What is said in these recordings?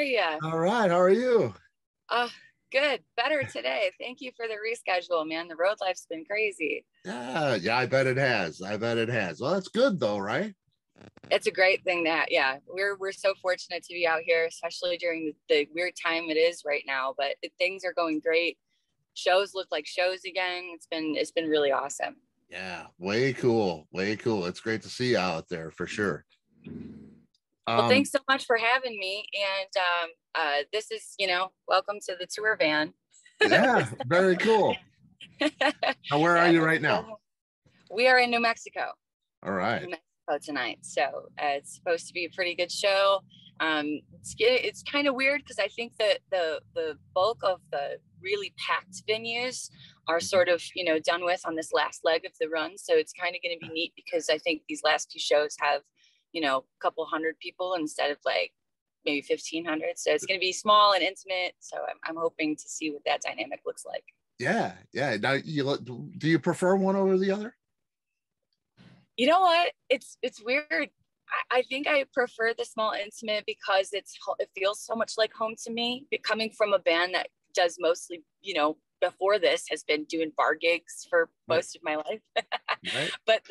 you? All right. How are you? Good. Better today. Thank you for the reschedule, man. The road life's been crazy. Yeah, I bet it has. I bet it has. Well, that's good though, right? It's a great thing that, we're so fortunate to be out here, especially during the weird time it is right now. But things are going great. Shows look like shows again. It's been really awesome. Yeah, way cool. Way cool. It's great to see you out there for sure. Well, thanks so much for having me. And this is, welcome to the tour van. Yeah, very cool. Now, where are you right now? We are in New Mexico. All right. New Mexico tonight. So it's supposed to be a pretty good show. It's kind of weird because I think that the bulk of the really packed venues are sort of, done with on this last leg of the run. So it's kind of going to be neat because I think these last few shows have, a couple hundred people instead of like maybe 1,500. So it's going to be small and intimate. So I'm hoping to see what that dynamic looks like. Yeah. Now, do you prefer one over the other? You know what? It's weird. I think I prefer the small intimate because it feels so much like home to me. Coming from a band that does mostly, before this has been doing bar gigs for most of my life. Right. But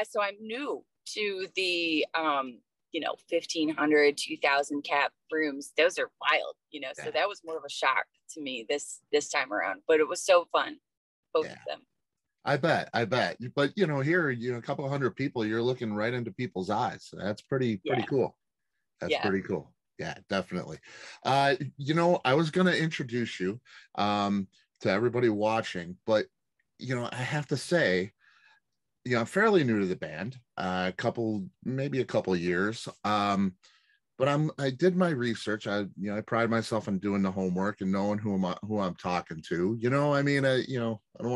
so I'm new to the 1,500, 2,000 cap rooms. Those are wild, so that was more of a shock to me this time around, but it was so fun, both of them. I bet. But here, a couple of hundred people, you're looking right into people's eyes. That's pretty cool. That's pretty cool. Yeah, definitely. I was going to introduce you to everybody watching, but I have to say, I'm fairly new to the band, maybe a couple of years. But I did my research. I pride myself on doing the homework and knowing who I'm talking to. I don't want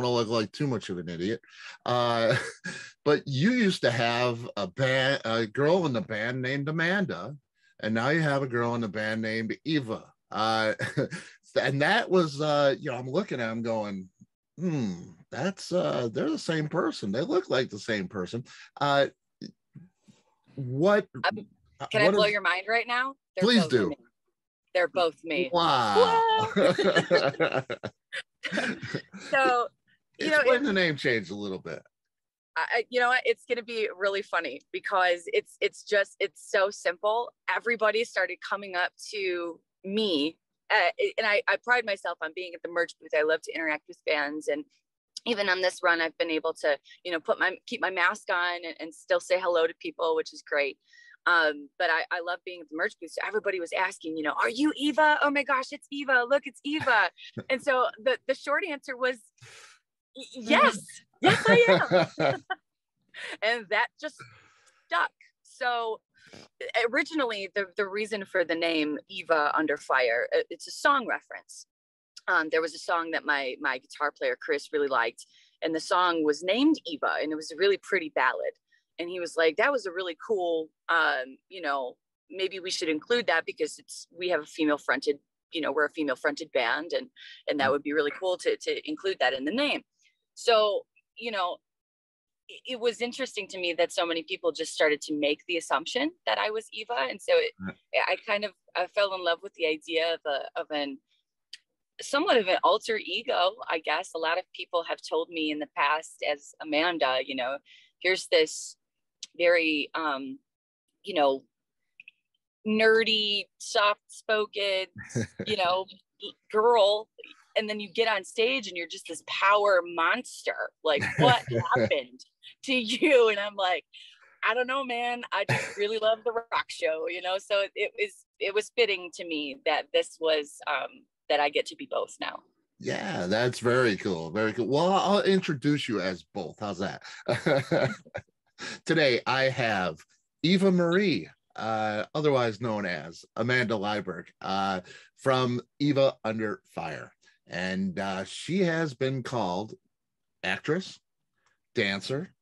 to look like too much of an idiot. But you used to have a girl in the band named Amanda, and now you have a girl in the band named Eva. And that was, I'm looking at them going, that's they're the same person. They look like the same person. What? Can I blow your mind right now? Please do. They're both me. Wow. So, explain the name change a little bit. It's going to be really funny because it's so simple. Everybody started coming up to me. And I pride myself on being at the merch booth. I love to interact with fans, and even on this run, I've been able to, keep my mask on and still say hello to people, which is great. But I love being at the merch booth. So everybody was asking, are you Eva? Oh my gosh, it's Eva. Look, it's Eva. And so the short answer was yes, I am. And that just stuck. So originally the reason for the name Eva Under Fire, it's a song reference. There was a song that my guitar player Chris really liked, and the song was named Eva, and it was a really pretty ballad. And he was like, that was a really cool, maybe we should include that because we have a female fronted, we're a female fronted band, and that would be really cool to include that in the name. So, it was interesting to me that so many people just started to make the assumption that I was Eva. And so I fell in love with the idea of somewhat of an alter ego, I guess. A lot of people have told me in the past as Amanda, here's this very, nerdy, soft-spoken, girl, and then you get on stage and you're just this power monster. Like, what happened to you? And I'm like, I don't know, man. I just really love the rock show, So it was fitting to me that this was that I get to be both now. Yeah, that's very cool. Very cool. Well, I'll introduce you as both. How's that? Today I have Eva Marie, otherwise known as Amanda Lyberg, from Eva Under Fire. And she has been called actress, dancer,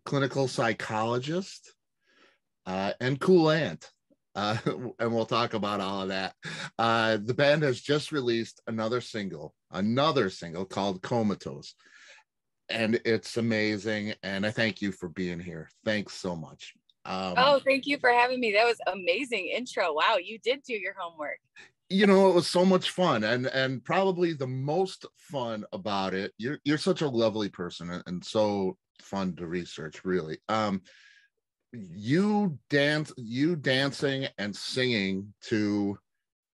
clinical psychologist, and cool aunt. And we'll talk about all of that. The band has just released another single called Comatose. And it's amazing. And I thank you for being here. Thanks so much. Oh, thank you for having me. That was amazing intro. Wow, you did do your homework. You know, it was so much fun, and probably the most fun about it. You're such a lovely person, and so fun to research, really. You dancing and singing to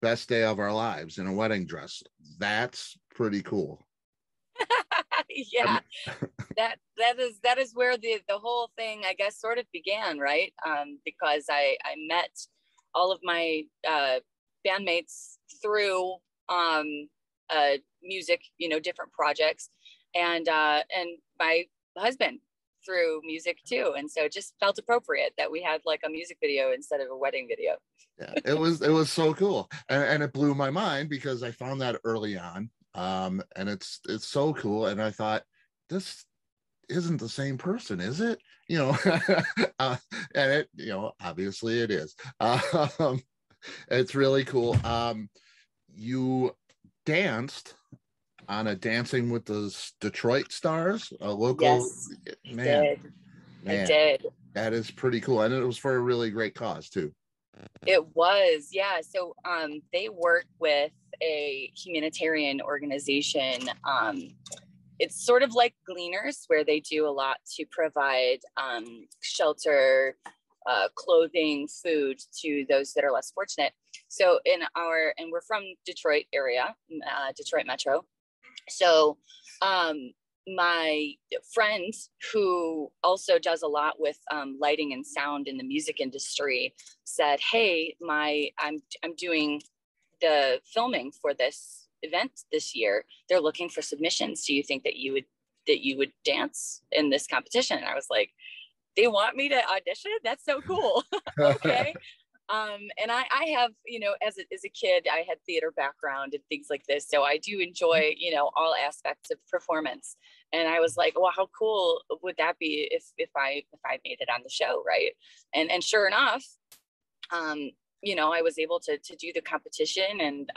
Best Day of Our Lives in a wedding dress. That's pretty cool. Yeah, that is where the whole thing, I guess, sort of began, right? Because I met all of my bandmates through music, you know, different projects, and my husband through music too, and so it just felt appropriate that we had like a music video instead of a wedding video. Yeah, it was so cool, and it blew my mind because I found that early on, and it's so cool, and I thought, this isn't the same person, is it? You know, and it, you know, obviously it is. It's really cool. You danced on a Dancing with the Detroit Stars, a local. Yes, Man, I did. That is pretty cool, and it was for a really great cause too. It was, yeah. So they work with a humanitarian organization. It's sort of like Gleaners, where they do a lot to provide shelter, clothing, food to those that are less fortunate. So and we're from Detroit area, Detroit Metro. So my friend, who also does a lot with lighting and sound in the music industry, said, hey, I'm doing the filming for this event this year. They're looking for submissions. Do you think that you would dance in this competition? And I was like, they want me to audition? That's so cool. Okay. And I have, you know, as a kid, I had theater background and things like this. So I do enjoy, you know, all aspects of performance. And I was like, well, how cool would that be if I made it on the show, right? And sure enough, you know, I was able to do the competition, and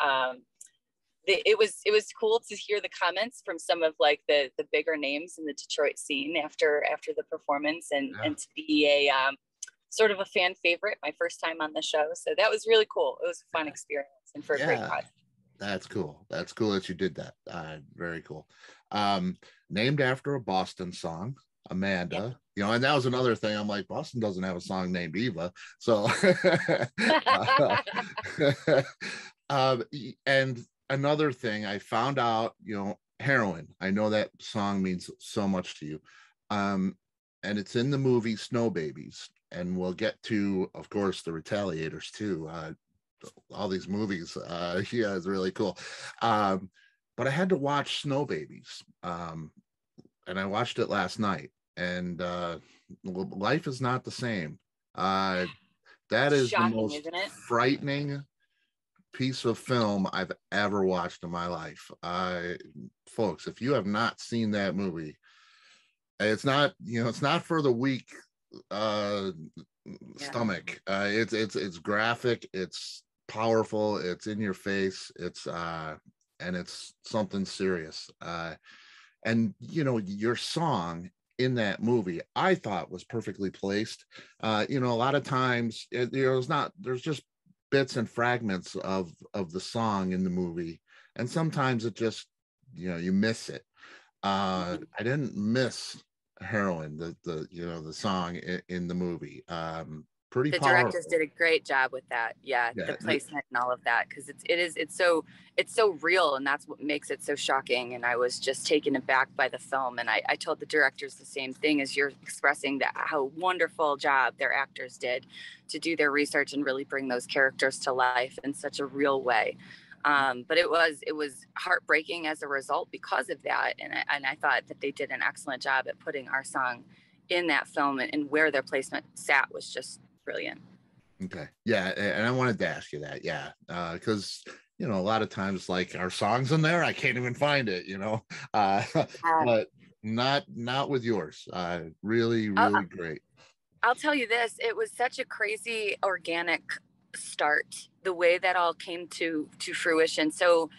it was cool to hear the comments from some of like the bigger names in the Detroit scene after the performance, and to be a sort of a fan favorite my first time on the show. So that was really cool. It was a fun experience, and for a great cause. That's cool. That's cool that you did that. Very cool. Named after a Boston song, Amanda. Yeah. You know, and that was another thing. I'm like, Boston doesn't have a song named Eva. So and another thing I found out, you know, heroin. I know that song means so much to you. And it's in the movie Snow Babies. And we'll get to, of course, the Retaliators too. All these movies, yeah, it's really cool. But I had to watch Snow Babies, and I watched it last night. And life is not the same. That is shocking, the most frightening piece of film I've ever watched in my life. Folks, if you have not seen that movie, it's not, you know, it's not for the weak stomach. It's graphic, it's powerful, it's in your face, it's and it's something serious. And you know, your song in that movie I thought was perfectly placed. You know, a lot of times there's just bits and fragments of the song in the movie, and sometimes it just, you know, you miss it. I didn't miss Heroin, the you know, the song in the movie. Pretty the powerful. Directors did a great job with that. Yeah, the placement and all of that, because it's so real, and that's what makes it so shocking. And I was just taken aback by the film, and I told the directors the same thing as you're expressing, that how wonderful job their actors did to do their research and really bring those characters to life in such a real way. But it was heartbreaking as a result because of that, and I thought that they did an excellent job at putting our song in that film, and where their placement sat was just brilliant. Okay, yeah, and I wanted to ask you that, yeah, because you know, a lot of times, like, our songs in there, I can't even find it, you know, but not with yours. Really great. I'll tell you this, it was such a crazy organic start, the way that all came to fruition. So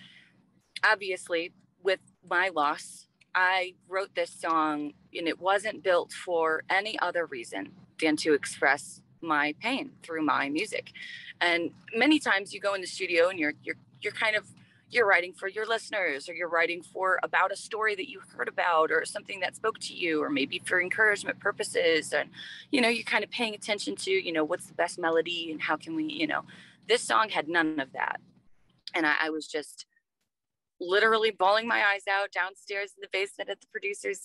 obviously, with my loss, I wrote this song, and it wasn't built for any other reason than to express my pain through my music. And many times you go in the studio and you're writing for your listeners, or you're writing about a story that you heard about, or something that spoke to you, or maybe for encouragement purposes. And, you're kind of paying attention to, what's the best melody and how can we, this song had none of that. And I was just literally bawling my eyes out downstairs in the basement at the producer's,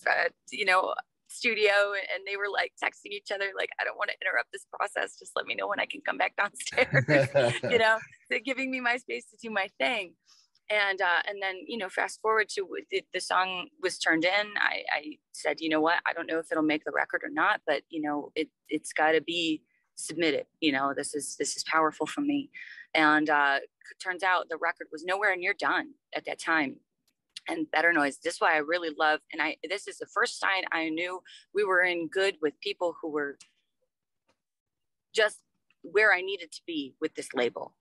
studio. And they were like texting each other, like, I don't want to interrupt this process. Just let me know when I can come back downstairs, they're giving me my space to do my thing. And then, fast forward to the song was turned in. I said, you know what, I don't know if it'll make the record or not, but it's got to be submitted. This is powerful for me. And turns out the record was nowhere near done at that time. And Better Noise, this is why I really love, and this is the first sign I knew we were in good with people who were just where I needed to be with this label.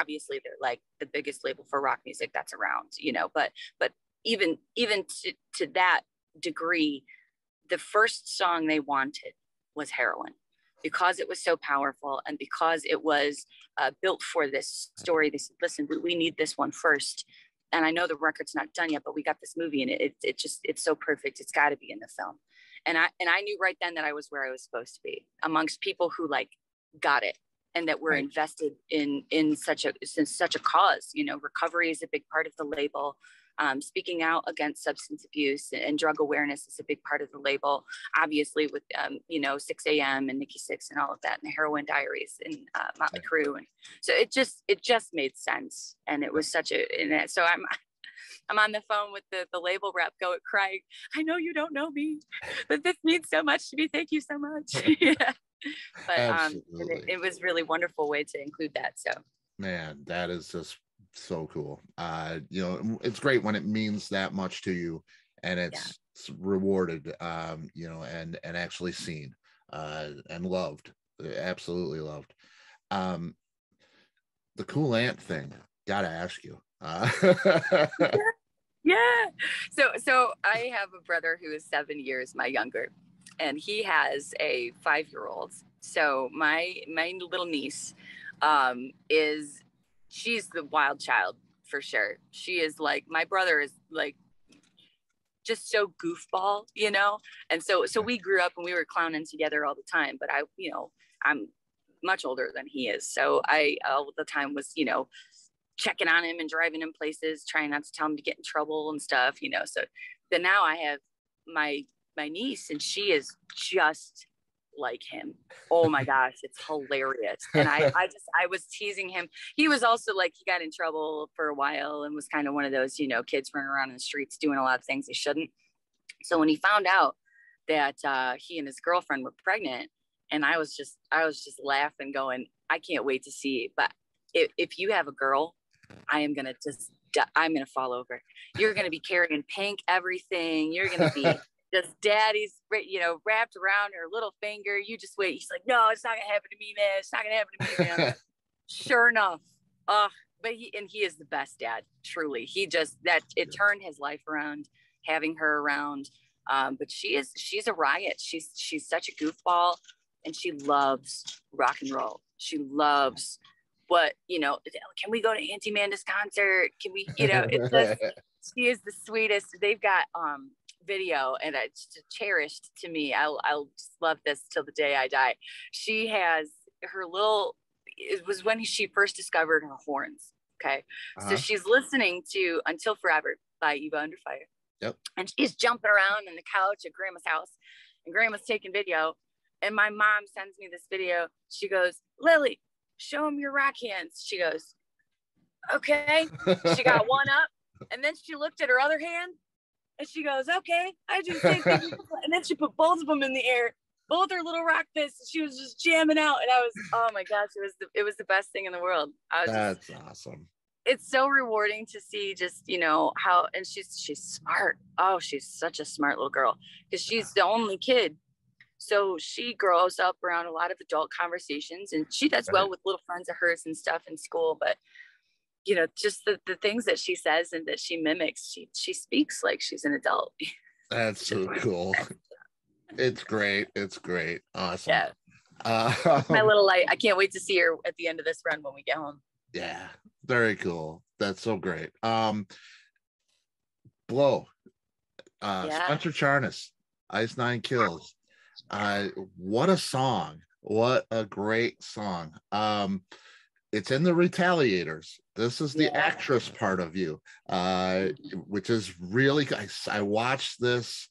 Obviously they're like the biggest label for rock music that's around, but even to that degree, the first song they wanted was Heroin, because it was so powerful and because it was built for this story. They said, listen, we need this one first. And I know the record's not done yet, but we got this movie and it's so perfect. It's got to be in the film. And I knew right then that I was where I was supposed to be, amongst people who like got it and that were right. Invested in such a cause. Recovery is a big part of the label. Speaking out against substance abuse and drug awareness is a big part of the label, obviously with 6 a.m. and Nikki Sixx and all of that, and the Heroin Diaries and Motley Crue. And so it just made sense. And it was so I'm on the phone with the label rep crying, I know you don't know me, but this means so much to me. Thank you so much. Yeah. But it was really wonderful way to include that. So man, that is just so cool. It's great when it means that much to you and it's rewarded, and actually seen and loved, absolutely loved. The Cool Ant thing, gotta ask you. Yeah. So I have a brother who is 7 years my younger, and he has a 5-year-old. So my little niece she's the wild child for sure. She is like, my brother is like just so goofball, and so we grew up and we were clowning together all the time. But I'm much older than he is, so I all the time was checking on him and driving him places, trying not to tell him to get in trouble and stuff, so then now I have my niece, and she is just like him. Oh my gosh, it's hilarious. And I was teasing him. He was also like, he got in trouble for a while and was kind of one of those kids running around in the streets doing a lot of things they shouldn't. So when he found out that he and his girlfriend were pregnant, and I was just laughing, going, I can't wait to see. But if you have a girl, I'm gonna fall over. You're gonna be carrying pink everything. You're gonna be just daddy's, wrapped around her little finger. You just wait. He's like, no, it's not gonna happen to me, man. It's not gonna happen to me, man. Sure enough. But he is the best dad, truly. It turned his life around, having her around. But she's a riot. She's such a goofball, and she loves rock and roll. She loves can we go to Auntie Amanda's concert? Can we, it's just, she is the sweetest. They've got video, and it's cherished to me. I'll just love this till the day I die. She has her it was when she first discovered her horns. Okay. Uh-huh. So she's listening to Until Forever by Eva Under Fire. Yep. And she's jumping around on the couch at Grandma's house, and Grandma's taking video. And my mom sends me this video. She goes, Lily, show him your rock hands. She goes, okay. She got one up, and then she looked at her other hand, and she goes, okay, I do the same thing. And then she put both of them in the air, both her little rock fists. She was just jamming out, and I was, oh my gosh, it was the best thing in the world. That's awesome. It's so rewarding to see just, how, and she's smart. Oh, she's such a smart little girl, because she's the only kid. So she grows up around a lot of adult conversations, and she does well with little friends of hers and stuff in school. But, just the things that she says and that she mimics, she speaks like she's an adult. That's so cool. It's great. It's great. Awesome. My little light. I can't wait to see her at the end of this run when we get home. Yeah, very cool. That's so great. Blow. Spencer Charnas, Ice Nine Kills. What a song. What a great song. It's in the Retaliators. This is the actress part of you, which is really, I watched this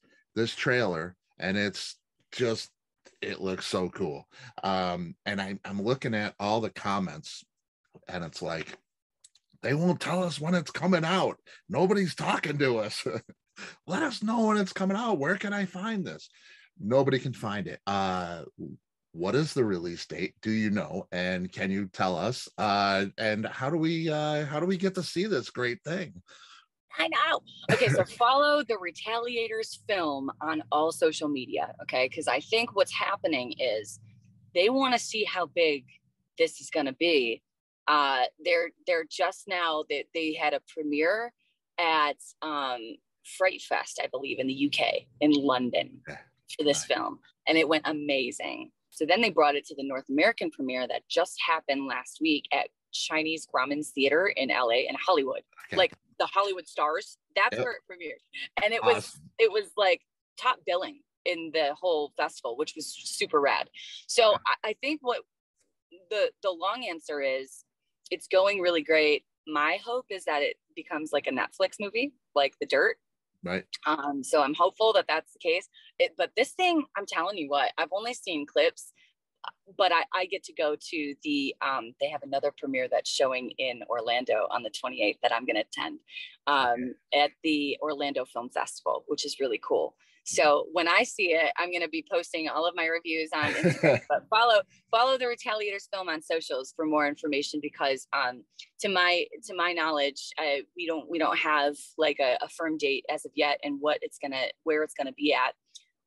trailer, and it's just, it looks so cool. And I'm looking at all the comments, and it's like, they won't tell us when it's coming out. Nobody's talking to us. Let us know when it's coming out. Where can I find this? Nobody can find it. What is the release date? Do you know? And can you tell us? And how do we get to see this great thing? I know. Okay, so follow the Retaliators film on all social media. Okay, because I think what's happening is they want to see how big this is going to be. They're just now that they had a premiere at Fright Fest, I believe, in the UK, in London, for this film, and it went amazing. So then they brought it to the North American premiere that just happened last week at Chinese Grauman's Theater in LA and Hollywood. Okay. Like the Hollywood stars, that's where it premiered. And it was like top billing in the whole festival, which was super rad. So I think what the long answer is, it's going really great. My hope is that it becomes like a Netflix movie, like The Dirt. Right. So I'm hopeful that that's the case. But this thing, I'm telling you what, I've only seen clips, but I get to go to the, they have another premiere that's showing in Orlando on the 28th that I'm going to attend at the Orlando Film Festival, which is really cool. So when I see it, I'm going to be posting all of my reviews on Instagram, but follow the Retaliators film on socials for more information, because to my knowledge, we don't have like a firm date as of yet, and where it's going to be at.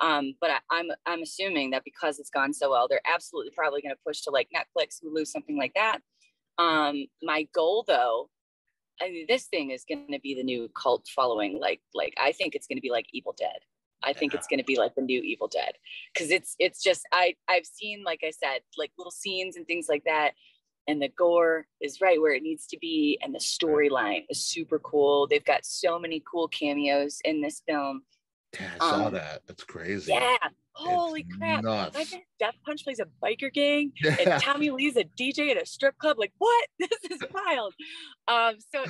But I'm assuming that because it's gone so well, they're absolutely probably going to push to like Netflix, Hulu, something like that. My goal though, I mean, this thing is going to be the new cult following. Like I think it's going to be like Evil Dead. I think it's going to be like the new Evil Dead, because it's just I've seen, like I said, like little scenes and things like that, and the gore is right where it needs to be, and the storyline is super cool. They've got so many cool cameos in this film. Yeah, I saw that. That's crazy. Yeah. Holy crap. I think Death Punch plays a biker gang, and Tommy Lee's a DJ at a strip club. Like, what? This is wild. So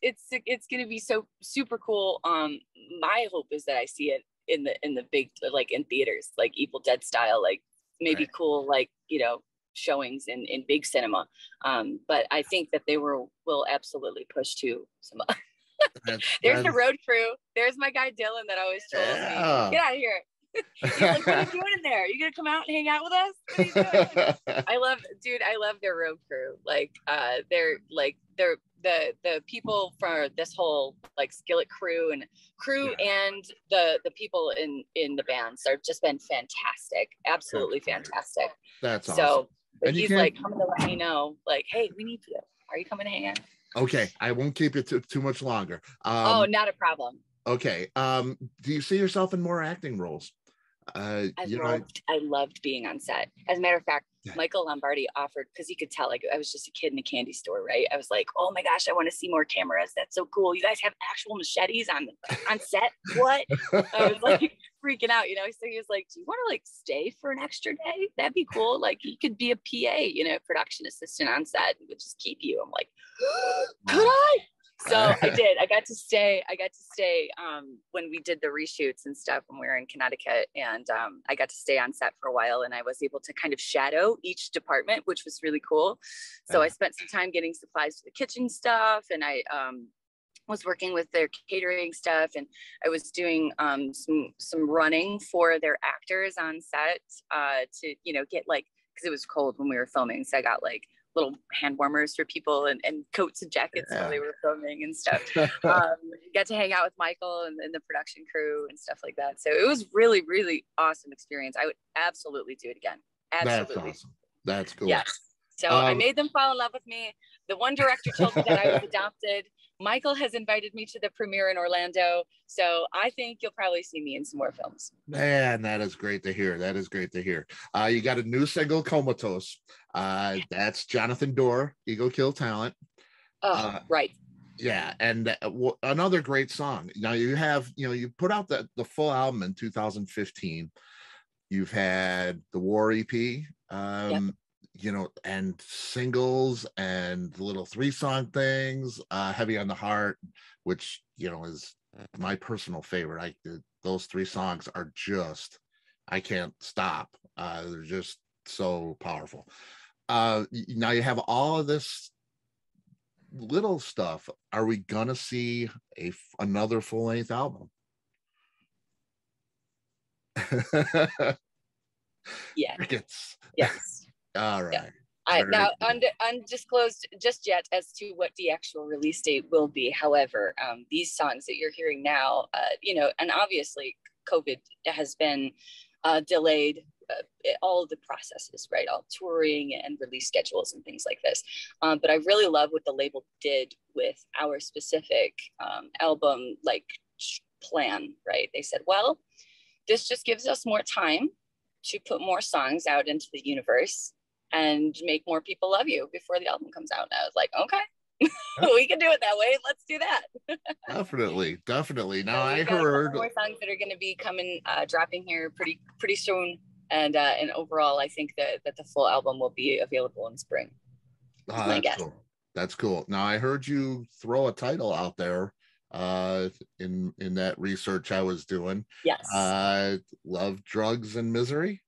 it's going to be so super cool. My hope is that I see it in the big, like in theaters, like Evil Dead style, like maybe cool, like, you know, showings in big cinema. But I think that they will absolutely push to some. There's the road crew. There's my guy Dylan that always trolls me. Get out of here. He's like, what are you doing in there? Are you gonna come out and hang out with us? What are you doing? I love their road crew. Like they're the people for this whole like Skillet crew and the people in the bands have just been fantastic. Absolutely fantastic. That's awesome. So but he's like coming to let me know, like, hey, we need you. Are you coming to hang out? Okay, I won't keep you too much longer. Not a problem. Okay. Do you see yourself in more acting roles? I loved being on set. As a matter of fact, Michael Lombardi offered, because he could tell like I was just a kid in a candy store, right? I was like, oh my gosh, I want to see more cameras. That's so cool. You guys have actual machetes on set? What? I was like freaking out, you know? So he was like, do you want to like stay for an extra day? That'd be cool. Like you could be a PA, you know, production assistant on set. We would just keep you. I'm like, could I? So I did. I got to stay when we did the reshoots and stuff when we were in Connecticut, and I got to stay on set for a while, and I was able to kind of shadow each department, which was really cool. So I spent some time getting supplies for the kitchen stuff, and I was working with their catering stuff, and I was doing some running for their actors on set to, you know, get like, because it was cold when we were filming, so I got like little hand warmers for people and coats and jackets while they were filming and stuff. Got to hang out with Michael and the production crew and stuff like that. So it was really, really awesome experience. I would absolutely do it again. Absolutely. That's awesome. That's cool. Yes. So I made them fall in love with me. The one director told me that I was adopted. Michael has invited me to the premiere in Orlando, so I think you'll probably see me in some more films. Man, that is great to hear. That is great to hear. You got a new single, Comatose. That's Jonathan Dorr, Ego Kill Talent. Oh, right. Yeah, and another great song. Now you put out the full album in 2015. You've had the War EP, Yep. And singles and little 3-song things, Heavy on the Heart, which, is my personal favorite. Those 3 songs are just, I can't stop. They're just so powerful. Now you have all of this little stuff. Are we gonna see another full-length album? Yeah. Crickets. Yes. All right. Yeah. Now, undisclosed just yet as to what the actual release date will be. However, these songs that you're hearing now, and obviously COVID has been delayed all of the processes, right? All touring and release schedules and things like this. But I really love what the label did with our specific album, plan, right? They said, well, this just gives us more time to put more songs out into the universe and make more people love you before the album comes out. And I was like, okay, we can do it that way. Let's do that. Definitely. Now, so I heard more songs that are going to be coming, dropping here pretty soon. And overall, I think that the full album will be available in spring. Cool. That's cool. Now, I heard you throw a title out there in that research I was doing. Yes. Love, Drugs, and Misery.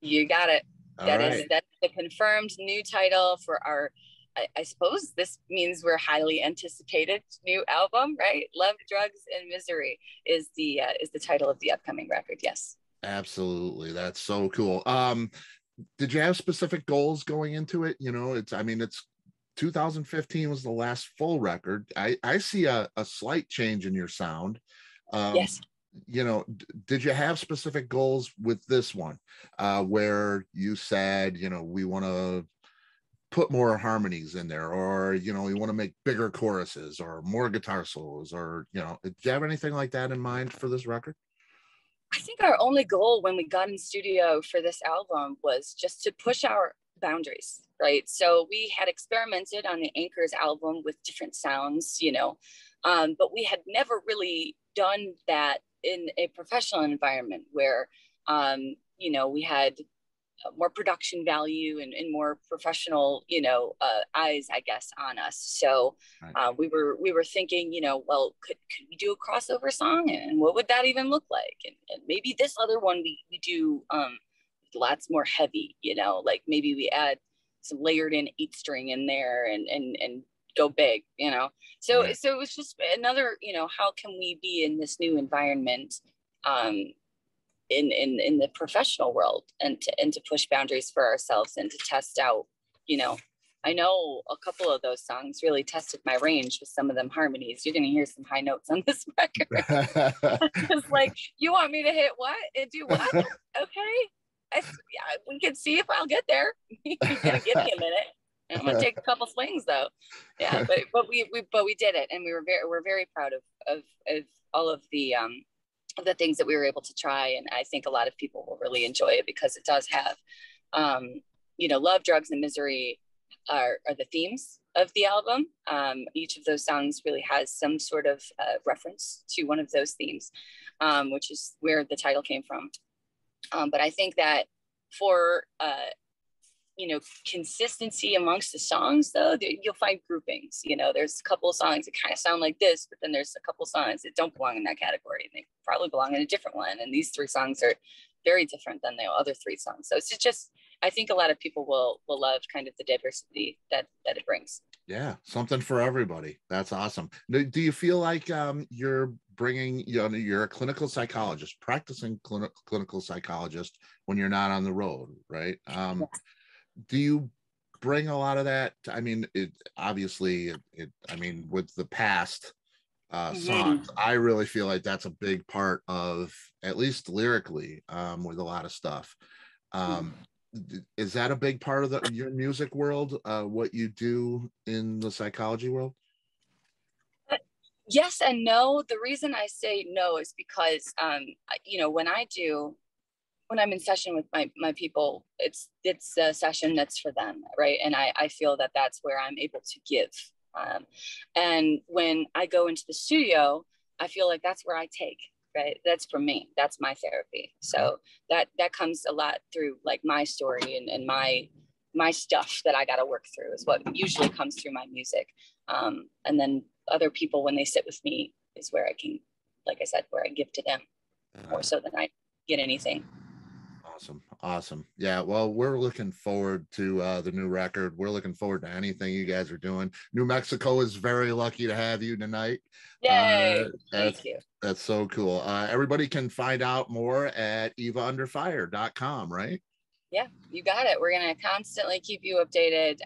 You got it. That's the confirmed new title for our, I suppose this means we're highly anticipated new album, right? Love, Drugs, and Misery is the title of the upcoming record. Yes. Absolutely. That's so cool. Did you have specific goals going into it? It's 2015 was the last full record. I see a slight change in your sound. Yes. Did you have specific goals with this one, where you said, we want to put more harmonies in there, or, we want to make bigger choruses or more guitar solos, or, did you have anything like that in mind for this record? I think our only goal when we got in studio for this album was just to push our boundaries, right? So we had experimented on the Anchors album with different sounds, but we had never really done that in a professional environment where, we had more production value and more professional, eyes, I guess, on us. So we were thinking, well, could we do a crossover song, and what would that even look like? And maybe this other one we do lots more heavy, like maybe we add some layered in 8-string in there and go big, So it was just another, how can we be in this new environment, in the professional world, and to push boundaries for ourselves and to test out, I know a couple of those songs really tested my range with some of them harmonies. You're going to hear some high notes on this record. It's like, you want me to hit what and do what? Okay. We can see if I'll get there. You're going to give me a minute. I'm going to take a couple swings though. Yeah. But we did it. And we're very proud of all of the things that we were able to try. And I think a lot of people will really enjoy it because it does have, Love, Drugs, and Misery are the themes of the album. Each of those songs really has some sort of reference to one of those themes, which is where the title came from. But I think that for, consistency amongst the songs, though, you'll find groupings. There's a couple of songs that kind of sound like this, but then there's a couple of songs that don't belong in that category, and they probably belong in a different one. And these 3 songs are very different than the other 3 songs. So it's just, I think a lot of people will love kind of the diversity that it brings. Yeah, something for everybody. That's awesome. Do you feel like you're bringing, you're a clinical psychologist, practicing clinical psychologist when you're not on the road, right? Yes. Do you bring a lot of that? I mean, obviously, with the past songs, I really feel like that's a big part of, at least lyrically, with a lot of stuff. Is that a big part of your music world, what you do in the psychology world? Yes and no. The reason I say no is because, when I'm in session with my people, it's a session that's for them, right? And I feel that that's where I'm able to give. And when I go into the studio, I feel like that's where I take, right? That's for me. That's my therapy. So that comes a lot through like my story and my stuff that I got to work through is what usually comes through my music. And then other people, when they sit with me, is where I can, like I said, where I give to them more so than I get anything. Awesome. Yeah, well, we're looking forward to the new record. We're looking forward to anything you guys are doing. New Mexico is very lucky to have you tonight. Yay. Thank you. That's so cool. Everybody can find out more at evaunderfire.com, right? Yeah, you got it. We're going to constantly keep you updated.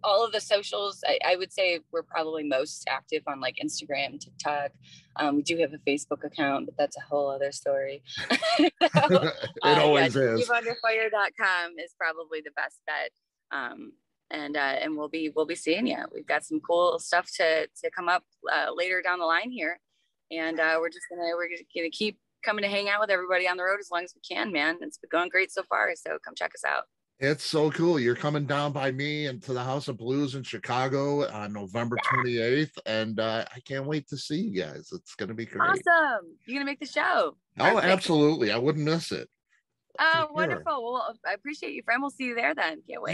All of the socials, I would say we're probably most active on like Instagram, TikTok. We do have a Facebook account, but that's a whole other story. It always is. EvaUnderFire.com is probably the best bet. And we'll be seeing you. We've got some cool stuff to come up later down the line here. And we're gonna keep coming to hang out with everybody on the road as long as we can, man. It's been going great so far. So come check us out. It's so cool. You're coming down by me and to the House of Blues in Chicago on November 28th. And I can't wait to see you guys. It's going to be great. Awesome. You're going to make the show. Oh, absolutely. I wouldn't miss it. Oh, wonderful. Well, I appreciate you, friend. We'll see you there then. Can't wait.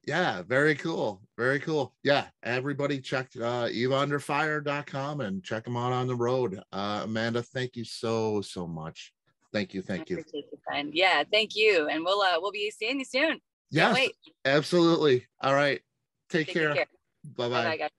Yeah. Very cool. Very cool. Yeah. Everybody check evaunderfire.com and check them out on the road. Amanda, thank you so much. Thank you. Yeah, thank you. And we'll be seeing you soon. Yes, absolutely. All right. Take care. Bye-bye, guys.